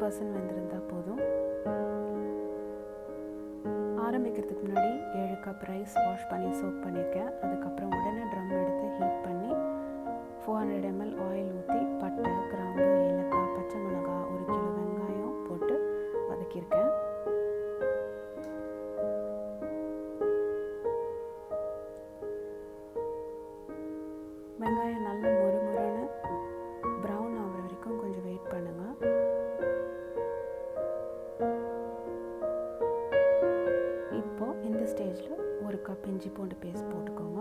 60% வெந்திருந்தால் போதும். ஆரம்பிக்கிறதுக்கு முன்னாடி 7 கப் ரைஸ் வாஷ் பண்ணி சோக் பண்ணியிருக்கேன். அதுக்கப்புறம் உடனே ட்ரம் எடுத்து ஹீட் பண்ணி 400 ml ஆயில் ஊற்றி பட்டை, கிராம்பு, ஏலக்காய், பச்சை மிளகாய், 1 கிலோ வெங்காயம் போட்டு வதக்கியிருக்கேன். வெங்காயம் நல்ல மொறுமொறுன்னு ப்ரௌன் ஆகிற வரைக்கும் கொஞ்சம் வெயிட் பண்ணுங்கள். இப்போது இந்த ஸ்டேஜில் 1 கப் இஞ்சி பூண்டு பேஸ்ட் போட்டுக்கோங்க.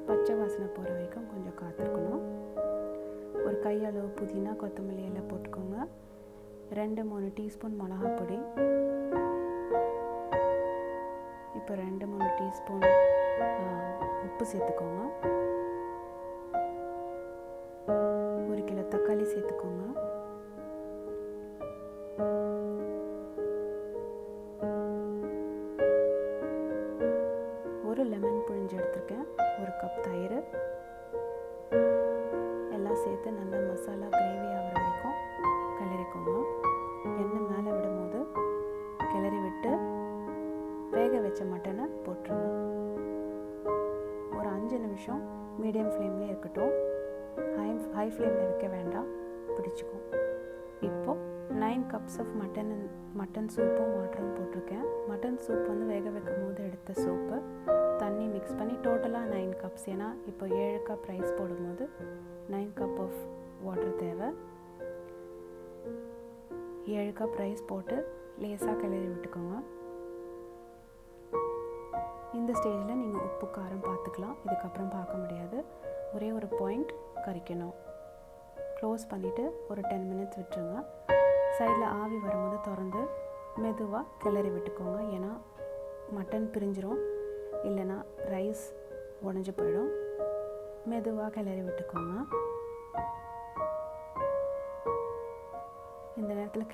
பச்சை வாசனை போகிற வரைக்கும் கொஞ்சம் காத்திருக்கணும். ஒரு கையளவு புதினா, கொத்தமல்லி எல்லாம் போட்டுக்கோங்க. 2-3 டீஸ்பூன் மிளகாய் பொடி. இப்போ 2-3 டீஸ்பூன் உப்பு சேர்த்துக்கோங்க. 1 கிலோ தக்காளி சேர்த்துக்கோங்க. ஒரு லெமன் புழிஞ்சு எடுத்துருக்கேன். 1 கப் தயிர் எல்லாம் சேர்த்து நல்லா மசாலா கிரேவி ஆகிற வரைக்கும் கிளறிக்கோங்க. எண்ணெய் மேலே விடும்போது கிளறி விட்டு வேக வச்ச மட்டனை போட்டுருங்க. ஒரு 5 நிமிஷம் மீடியம் ஃப்ளேம்லேயே இருக்கட்டும். ஹை ஃப்ளேமில் வைக்க வேண்டாம், பிடிச்சிக்கும். இப்போது 9 கப்ஸ் ஆஃப் மட்டன் சூப்பும் வாட்டரும் போட்டிருக்கேன். மட்டன் சூப் வந்து வேக வைக்கும் போது எடுத்த சூப்பு தண்ணி மிக்ஸ் பண்ணி டோட்டலாக 9 கப்ஸ். ஏன்னா இப்போ 7 கப் ரைஸ் போடும்போது 9 கப் ஆஃப் வாட்டர் தேவை. 7 கப் ரைஸ் போட்டு லேசாக கிளறி விட்டுக்கோங்க. இந்த ஸ்டேஜில் நீங்கள் உப்பு காரம் பார்த்துக்கலாம். இதுக்கப்புறம் பார்க்க முடியாது. ஒரே ஒரு பாயிண்ட் கறிக்கணும். க்ளோஸ் பண்ணிவிட்டு ஒரு 10 மினிட்ஸ் விட்டுருங்க. சைடில் ஆவி வரும்போது திறந்து மெதுவாக கிளறி விட்டுக்கோங்க. ஏன்னா மட்டன் பிரிஞ்சிரும், இல்லைன்னா ரைஸ் உடஞ்சி போயிடும். மெதுவாக கிளறி விட்டுக்கோங்க. இந்த நேரத்தில்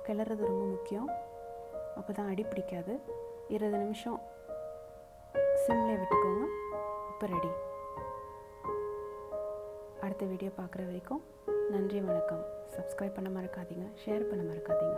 கிளறது ரொம்ப முக்கியம். அப்போ தான் அடி பிடிக்காது. 20 நிமிஷம் சிம்லே விட்டுக்கோங்க. இப்போ ரெடி. அடுத்த வீடியோ பார்க்குற வரைக்கும் நன்றி, வணக்கம். சப்ஸ்கிரைப் பண்ண மறக்காதீங்க, ஷேர் பண்ண மறக்காதீங்க.